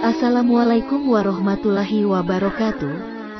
Assalamualaikum warahmatullahi wabarakatuh.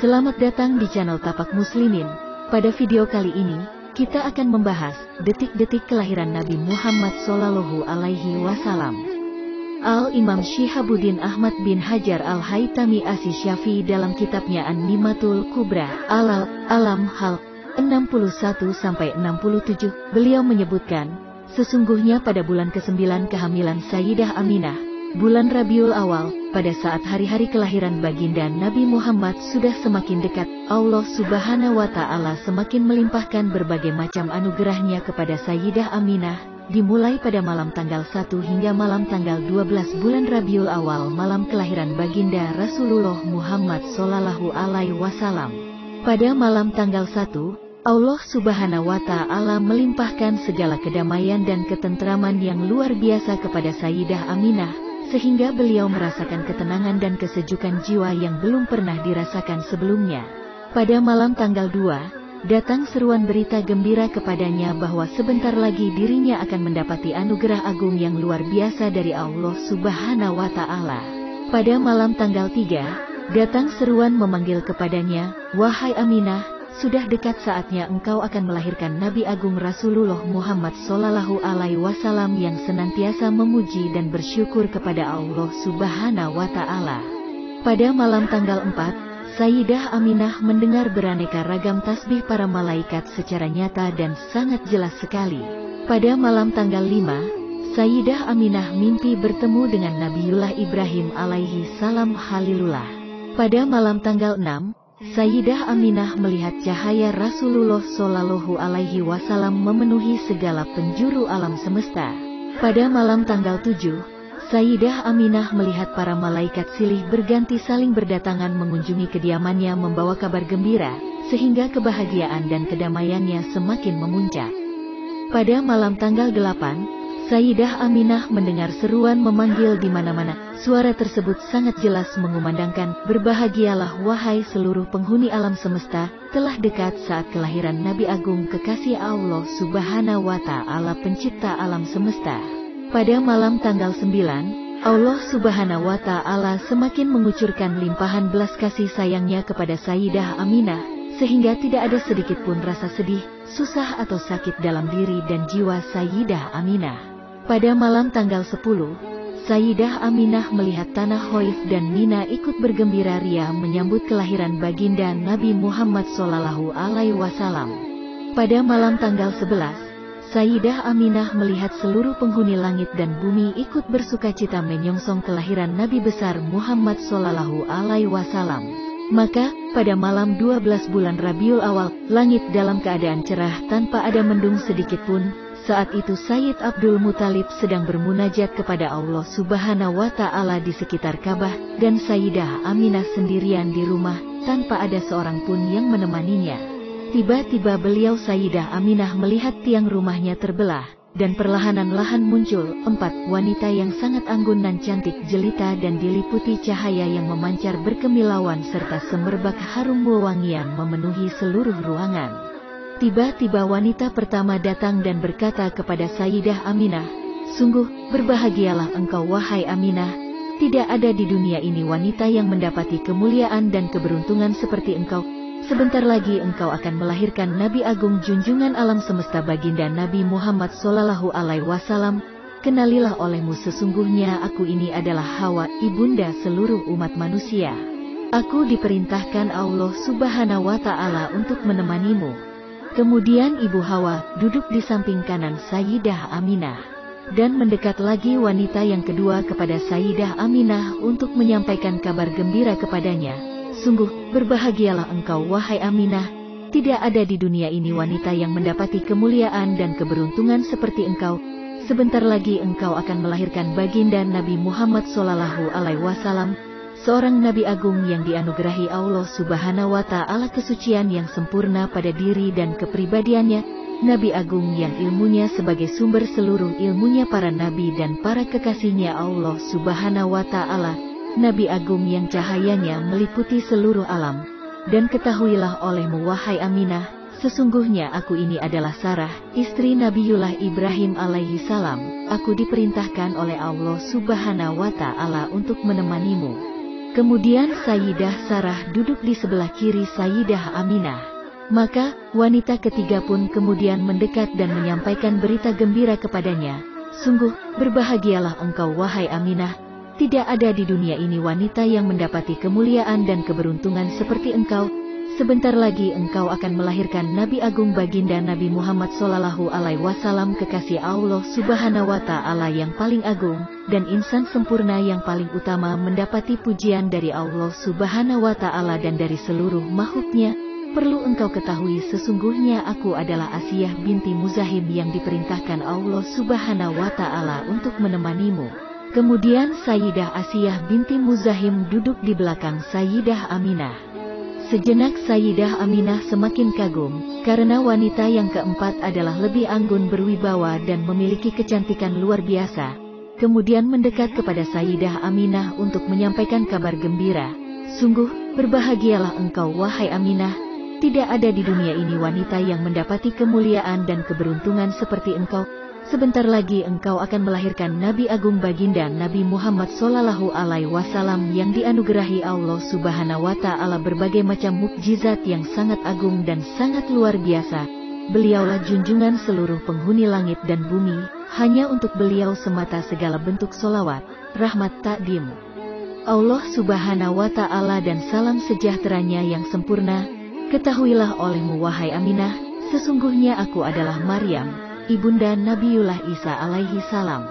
Selamat datang di channel Tapak Muslimin. Pada video kali ini, kita akan membahas detik-detik kelahiran Nabi Muhammad SAW. Al-Imam Syihabuddin Ahmad bin Hajar Al-Haytami Asy-Syafi'i dalam kitabnya An-Nimatul Kubra Al-Alam hal 61-67, beliau menyebutkan, sesungguhnya pada bulan ke-9 kehamilan Sayyidah Aminah, bulan Rabiul Awal, pada saat hari-hari kelahiran baginda Nabi Muhammad sudah semakin dekat, Allah Subhanahu wa Ta'ala semakin melimpahkan berbagai macam anugerahnya kepada Sayyidah Aminah, dimulai pada malam tanggal 1 hingga malam tanggal 12 bulan Rabiul Awal, malam kelahiran baginda Rasulullah Muhammad Sallallahu Alaihi Wasallam. Pada malam tanggal 1, Allah Subhanahu wa Ta'ala melimpahkan segala kedamaian dan ketentraman yang luar biasa kepada Sayyidah Aminah, sehingga beliau merasakan ketenangan dan kesejukan jiwa yang belum pernah dirasakan sebelumnya. Pada malam tanggal 2, datang seruan berita gembira kepadanya bahwa sebentar lagi dirinya akan mendapati anugerah agung yang luar biasa dari Allah Subhanahu wa Ta'ala. Pada malam tanggal 3, datang seruan memanggil kepadanya, "Wahai Aminah, sudah dekat saatnya engkau akan melahirkan Nabi Agung Rasulullah Muhammad Sallallahu Alaihi Wasallam yang senantiasa memuji dan bersyukur kepada Allah Subhanahu wa Ta'ala." Pada malam tanggal 4, Sayyidah Aminah mendengar beraneka ragam tasbih para malaikat secara nyata dan sangat jelas sekali. Pada malam tanggal 5, Sayyidah Aminah mimpi bertemu dengan Nabiullah Ibrahim alaihi salam Khalilullah. Pada malam tanggal 6, Sayyidah Aminah melihat cahaya Rasulullah Shallallahu Alaihi Wasallam memenuhi segala penjuru alam semesta. Pada malam tanggal 7, Sayyidah Aminah melihat para malaikat silih berganti saling berdatangan mengunjungi kediamannya membawa kabar gembira, sehingga kebahagiaan dan kedamaiannya semakin memuncak. Pada malam tanggal 8, Sayyidah Aminah mendengar seruan memanggil di mana-mana. Suara tersebut sangat jelas mengumandangkan, "Berbahagialah wahai seluruh penghuni alam semesta, telah dekat saat kelahiran Nabi Agung kekasih Allah Subhanahu wa Ta'ala pencipta alam semesta." Pada malam tanggal 9, Allah Subhanahu wa Ta'ala semakin mengucurkan limpahan belas kasih sayangnya kepada Sayyidah Aminah, sehingga tidak ada sedikit pun rasa sedih, susah atau sakit dalam diri dan jiwa Sayyidah Aminah. Pada malam tanggal 10, Sayyidah Aminah melihat tanah Khaif dan Mina ikut bergembira ria menyambut kelahiran baginda Nabi Muhammad Sallallahu Alaihi Wasallam. Pada malam tanggal 11, Sayyidah Aminah melihat seluruh penghuni langit dan bumi ikut bersukacita menyongsong kelahiran Nabi besar Muhammad Sallallahu Alaihi Wasallam. Maka, pada malam 12 bulan Rabiul Awal, langit dalam keadaan cerah tanpa ada mendung sedikit pun. Saat itu Sayyid Abdul Muthalib sedang bermunajat kepada Allah Subhanahu wa Ta'ala di sekitar Ka'bah, dan Sayyidah Aminah sendirian di rumah, tanpa ada seorang pun yang menemaninya. Tiba-tiba beliau Sayyidah Aminah melihat tiang rumahnya terbelah, dan perlahan-lahan muncul 4 wanita yang sangat anggun dan cantik jelita dan diliputi cahaya yang memancar berkemilauan serta semerbak harum wewangian memenuhi seluruh ruangan. Tiba-tiba wanita pertama datang dan berkata kepada Sayyidah Aminah, "Sungguh, berbahagialah engkau wahai Aminah, tidak ada di dunia ini wanita yang mendapati kemuliaan dan keberuntungan seperti engkau. Sebentar lagi engkau akan melahirkan Nabi Agung junjungan alam semesta baginda Nabi Muhammad Sallallahu Alaihi Wasallam. Kenalilah olehmu sesungguhnya aku ini adalah Hawa, ibunda seluruh umat manusia. Aku diperintahkan Allah Subhanahu wa Ta'ala untuk menemanimu." Kemudian Ibu Hawa duduk di samping kanan Sayyidah Aminah, dan mendekat lagi wanita yang kedua kepada Sayyidah Aminah untuk menyampaikan kabar gembira kepadanya. "Sungguh, berbahagialah engkau wahai Aminah, tidak ada di dunia ini wanita yang mendapati kemuliaan dan keberuntungan seperti engkau. Sebentar lagi engkau akan melahirkan baginda Nabi Muhammad Sallallahu Alaihi Wasallam, seorang Nabi Agung yang dianugerahi Allah Subhanahu wa Ta'ala kesucian yang sempurna pada diri dan kepribadiannya, Nabi Agung yang ilmunya sebagai sumber seluruh ilmunya para nabi dan para kekasihnya Allah Subhanahu wa Ta'ala, Nabi Agung yang cahayanya meliputi seluruh alam. Dan ketahuilah olehmu wahai Aminah, Sesungguhnya aku ini adalah Sarah, istri Nabiullah Ibrahim alaihi salam. Aku diperintahkan oleh Allah Subhanahu wa Ta'ala untuk menemanimu. Kemudian Sayyidah Sarah duduk di sebelah kiri Sayyidah Aminah. Maka, wanita ketiga pun kemudian mendekat dan menyampaikan berita gembira kepadanya. Sungguh, berbahagialah engkau wahai Aminah. Tidak ada di dunia ini wanita yang mendapati kemuliaan dan keberuntungan seperti engkau. Sebentar lagi engkau akan melahirkan Nabi Agung Baginda Nabi Muhammad Sallallahu Alaihi Wasallam, kekasih Allah Subhanahu Wa Ta'ala yang paling agung, dan insan sempurna yang paling utama, mendapati pujian dari Allah Subhanahu Wa Ta'ala dan dari seluruh makhluknya. Perlu engkau ketahui, sesungguhnya aku adalah Asiyah binti Muzahim yang diperintahkan Allah Subhanahu Wa Ta'ala untuk menemanimu. Kemudian Sayyidah Asiyah binti Muzahim duduk di belakang Sayyidah Aminah. Sejenak Sayyidah Aminah semakin kagum, karena wanita yang keempat adalah lebih anggun berwibawa dan memiliki kecantikan luar biasa. Kemudian mendekat kepada Sayyidah Aminah untuk menyampaikan kabar gembira. Sungguh, berbahagialah engkau wahai Aminah. Tidak ada di dunia ini wanita yang mendapati kemuliaan dan keberuntungan seperti engkau. Sebentar lagi engkau akan melahirkan Nabi Agung Baginda Nabi Muhammad Sallallahu Alaihi Wasallam yang dianugerahi Allah Subhanahu Wa Ta'ala berbagai macam mukjizat yang sangat agung dan sangat luar biasa. Beliaulah junjungan seluruh penghuni langit dan bumi. Hanya untuk beliau semata segala bentuk solawat, rahmat, takdim Allah Subhanahu Wa Ta'ala dan salam sejahteranya yang sempurna. Ketahuilah olehmu wahai Aminah, sesungguhnya aku adalah Maryam, ibunda Nabiullah Isa alaihi salam.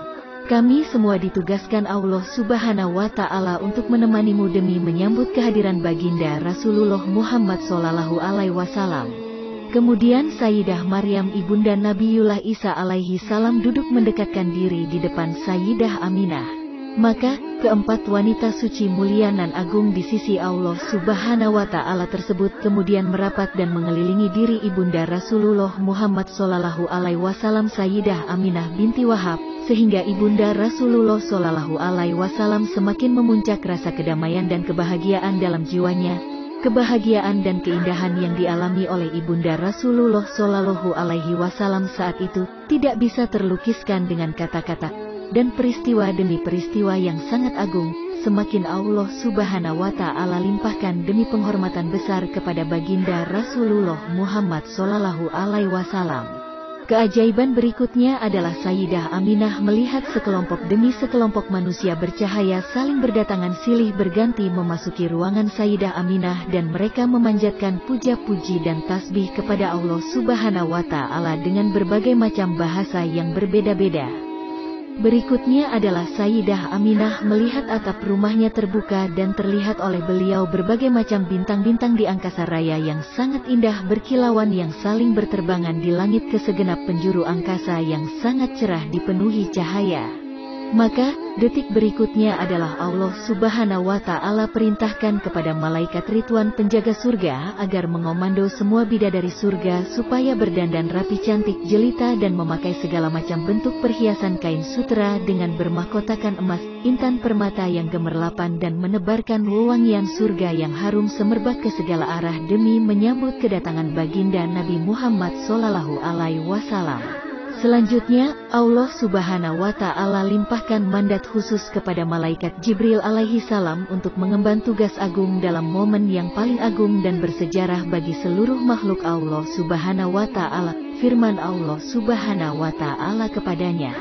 Kami semua ditugaskan Allah Subhanahu Wa Ta'ala untuk menemanimu demi menyambut kehadiran Baginda Rasulullah Muhammad Sallallahu Alaihi Wasallam. Kemudian Sayyidah Maryam ibunda Nabiullah Isa alaihi salam duduk mendekatkan diri di depan Sayyidah Aminah. Maka, keempat wanita suci mulia nan agung di sisi Allah Subhanahu Wa Ta'ala tersebut kemudian merapat dan mengelilingi diri ibunda Rasulullah Muhammad Sallallahu Alaihi Wasallam Sayyidah Aminah binti Wahab, sehingga ibunda Rasulullah Sallallahu Alaihi Wasallam semakin memuncak rasa kedamaian dan kebahagiaan dalam jiwanya. Kebahagiaan dan keindahan yang dialami oleh ibunda Rasulullah Sallallahu Alaihi Wasallam saat itu tidak bisa terlukiskan dengan kata-kata. Dan peristiwa demi peristiwa yang sangat agung, semakin Allah Subhanahu Wa Ta'ala limpahkan demi penghormatan besar kepada Baginda Rasulullah Muhammad Sallallahu Alaihi Wasallam. Keajaiban berikutnya adalah Sayyidah Aminah melihat sekelompok demi sekelompok manusia bercahaya saling berdatangan silih berganti memasuki ruangan Sayyidah Aminah, dan mereka memanjatkan puja-puji dan tasbih kepada Allah Subhanahu Wa Ta'ala dengan berbagai macam bahasa yang berbeda-beda. Berikutnya adalah Sayyidah Aminah melihat atap rumahnya terbuka dan terlihat oleh beliau berbagai macam bintang-bintang di angkasa raya yang sangat indah berkilauan yang saling berterbangan di langit ke segenap penjuru angkasa yang sangat cerah dipenuhi cahaya. Maka, detik berikutnya adalah Allah Subhanahu Wa Ta'ala perintahkan kepada malaikat Ridwan penjaga surga agar mengomando semua bidadari surga supaya berdandan rapi cantik jelita dan memakai segala macam bentuk perhiasan kain sutera dengan bermahkotakan emas, intan permata yang gemerlapan dan menebarkan wewangian surga yang harum semerbak ke segala arah demi menyambut kedatangan Baginda Nabi Muhammad Sallallahu Alaihi Wasallam. Selanjutnya, Allah Subhanahu Wa Ta'ala limpahkan mandat khusus kepada malaikat Jibril alaihi salam untuk mengemban tugas agung dalam momen yang paling agung dan bersejarah bagi seluruh makhluk Allah Subhanahu Wa Ta'ala. Firman Allah Subhanahu Wa Ta'ala kepadanya,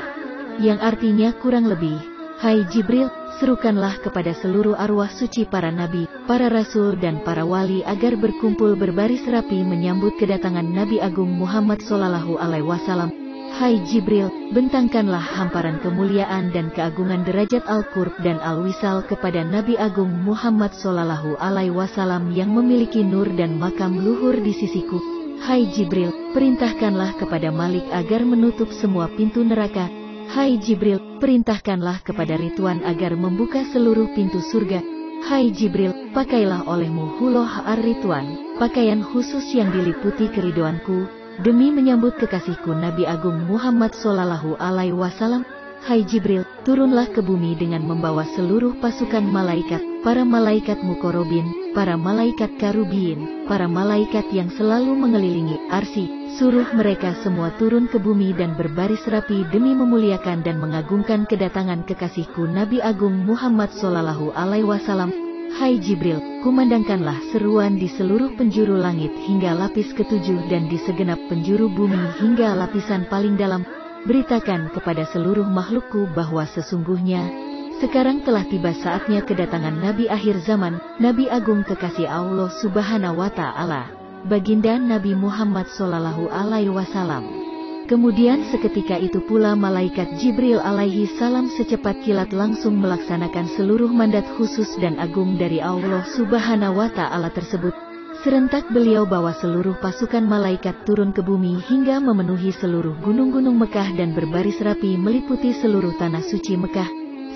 yang artinya kurang lebih, "Hai Jibril, serukanlah kepada seluruh arwah suci para nabi, para rasul dan para wali agar berkumpul berbaris rapi menyambut kedatangan Nabi Agung Muhammad Sallallahu Alaihi Wasallam. Hai Jibril, bentangkanlah hamparan kemuliaan dan keagungan derajat Al-Qurb dan Al-Wisal kepada Nabi Agung Muhammad Sallallahu Alaihi Wasallam yang memiliki nur dan makam luhur di sisiku. Hai Jibril, perintahkanlah kepada Malik agar menutup semua pintu neraka. Hai Jibril, perintahkanlah kepada Ridwan agar membuka seluruh pintu surga. Hai Jibril, pakailah olehmu Huloh Ar-Ridwan, pakaian khusus yang diliputi keridhoanku, demi menyambut kekasihku Nabi Agung Muhammad Sallallahu Alaihi Wasallam. Hai Jibril, turunlah ke bumi dengan membawa seluruh pasukan malaikat, para malaikat mukorobin, para malaikat karubin, para malaikat yang selalu mengelilingi arsy, suruh mereka semua turun ke bumi dan berbaris rapi demi memuliakan dan mengagungkan kedatangan kekasihku Nabi Agung Muhammad Sallallahu Alaihi Wasallam. Hai Jibril, kumandangkanlah seruan di seluruh penjuru langit hingga lapis ketujuh dan di segenap penjuru bumi hingga lapisan paling dalam. Beritakan kepada seluruh makhlukku bahwa sesungguhnya sekarang telah tiba saatnya kedatangan Nabi akhir zaman, Nabi Agung kekasih Allah Subhanahu wa Ta'ala, baginda Nabi Muhammad Sallallahu Alaihi Wasallam. Kemudian seketika itu pula malaikat Jibril alaihi salam secepat kilat langsung melaksanakan seluruh mandat khusus dan agung dari Allah Subhanahu wa Ta'ala tersebut. Serentak beliau bawa seluruh pasukan malaikat turun ke bumi hingga memenuhi seluruh gunung-gunung Mekah dan berbaris rapi meliputi seluruh tanah suci Mekah.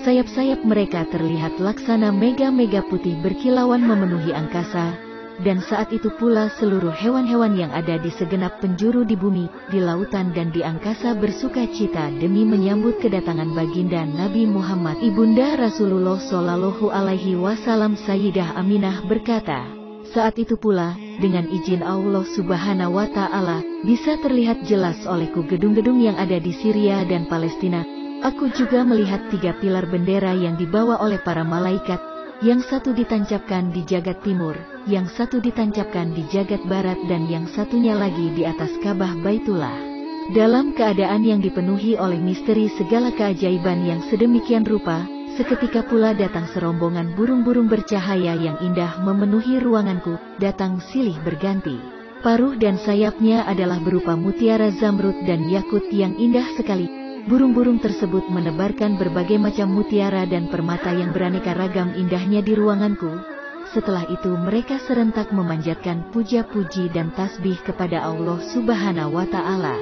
Sayap-sayap mereka terlihat laksana mega-mega putih berkilauan memenuhi angkasa. Dan saat itu pula seluruh hewan-hewan yang ada di segenap penjuru di bumi, di lautan dan di angkasa bersuka cita demi menyambut kedatangan baginda Nabi Muhammad. Ibunda Rasulullah Shallallahu Alaihi Wasallam Sayyidah Aminah berkata, saat itu pula, dengan izin Allah Subhanahu wa Ta'ala, bisa terlihat jelas olehku gedung-gedung yang ada di Syria dan Palestina. Aku juga melihat 3 pilar bendera yang dibawa oleh para malaikat, yang satu ditancapkan di jagat timur, yang satu ditancapkan di jagat barat dan yang satunya lagi di atas Ka'bah Baitullah. Dalam keadaan yang dipenuhi oleh misteri segala keajaiban yang sedemikian rupa, seketika pula datang serombongan burung-burung bercahaya yang indah memenuhi ruanganku, datang silih berganti. Paruh dan sayapnya adalah berupa mutiara zamrud dan yakut yang indah sekali. Burung-burung tersebut menebarkan berbagai macam mutiara dan permata yang beraneka ragam indahnya di ruanganku. Setelah itu mereka serentak memanjatkan puja-puji dan tasbih kepada Allah Subhanahu wa Ta'ala.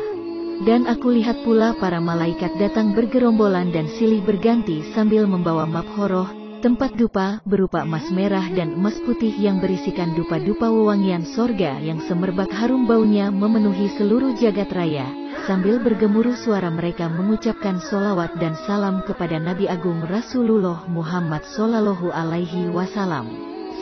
Dan aku lihat pula para malaikat datang bergerombolan dan silih berganti sambil membawa mabkhoroh, tempat dupa berupa emas merah dan emas putih yang berisikan dupa-dupa wewangian sorga yang semerbak harum baunya memenuhi seluruh jagat raya. Sambil bergemuruh suara mereka mengucapkan solawat dan salam kepada Nabi Agung Rasulullah Muhammad Sallallahu Alaihi Wasallam.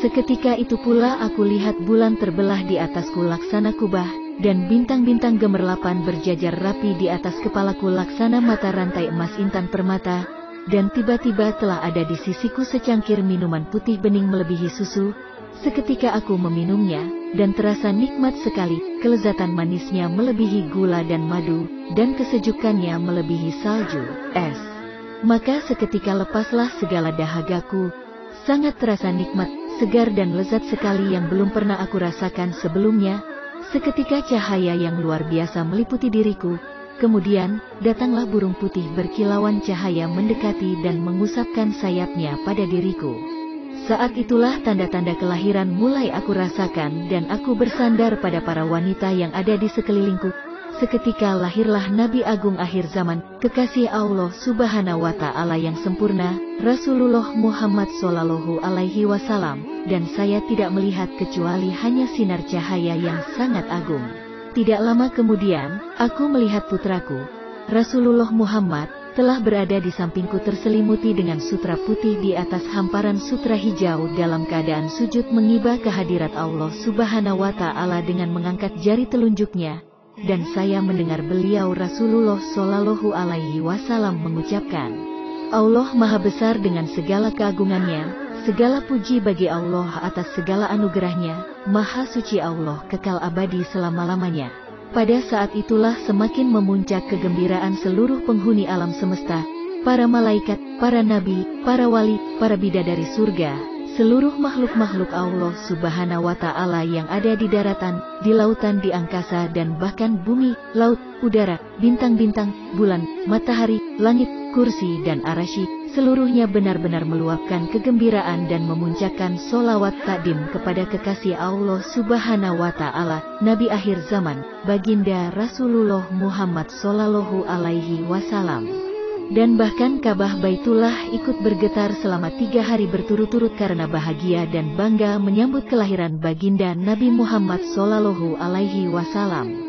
Seketika itu pula aku lihat bulan terbelah di atasku laksana kubah, dan bintang-bintang gemerlapan berjajar rapi di atas kepalaku laksana mata rantai emas intan permata, dan tiba-tiba telah ada di sisiku secangkir minuman putih bening melebihi susu. Seketika aku meminumnya, dan terasa nikmat sekali, kelezatan manisnya melebihi gula dan madu, dan kesejukannya melebihi salju, es. Maka seketika lepaslah segala dahagaku, sangat terasa nikmat, segar dan lezat sekali yang belum pernah aku rasakan sebelumnya. Seketika cahaya yang luar biasa meliputi diriku, kemudian datanglah burung putih berkilauan cahaya mendekati dan mengusapkan sayapnya pada diriku. Saat itulah tanda-tanda kelahiran mulai aku rasakan dan aku bersandar pada para wanita yang ada di sekelilingku. Seketika lahirlah Nabi Agung akhir zaman, kekasih Allah Subhanahu wa Ta'ala yang sempurna, Rasulullah Muhammad Sallallahu Alaihi Wasallam, dan saya tidak melihat kecuali hanya sinar cahaya yang sangat agung. Tidak lama kemudian, aku melihat putraku, Rasulullah Muhammad, telah berada di sampingku terselimuti dengan sutra putih di atas hamparan sutra hijau dalam keadaan sujud mengibah kehadirat Allah Subhanahu wa Ta'ala dengan mengangkat jari telunjuknya, dan saya mendengar beliau Rasulullah Shallallahu Alaihi Wasallam mengucapkan, Allah Maha Besar dengan segala keagungannya, segala puji bagi Allah atas segala anugerahnya, Maha Suci Allah kekal abadi selama-lamanya. Pada saat itulah semakin memuncak kegembiraan seluruh penghuni alam semesta, para malaikat, para nabi, para wali, para bidadari surga, seluruh makhluk-makhluk Allah Subhanahu wa Ta'ala yang ada di daratan, di lautan, di angkasa dan bahkan bumi, laut, udara, bintang-bintang, bulan, matahari, langit, kursi dan arasy. Seluruhnya benar-benar meluapkan kegembiraan dan memuncakkan solawat takdim kepada kekasih Allah Subhanahu wa Ta'ala, Nabi akhir zaman, baginda Rasulullah Muhammad Sallallahu Alaihi Wasallam. Dan bahkan Ka'bah Baitullah ikut bergetar selama 3 hari berturut-turut karena bahagia dan bangga menyambut kelahiran baginda Nabi Muhammad Sallallahu Alaihi Wasallam.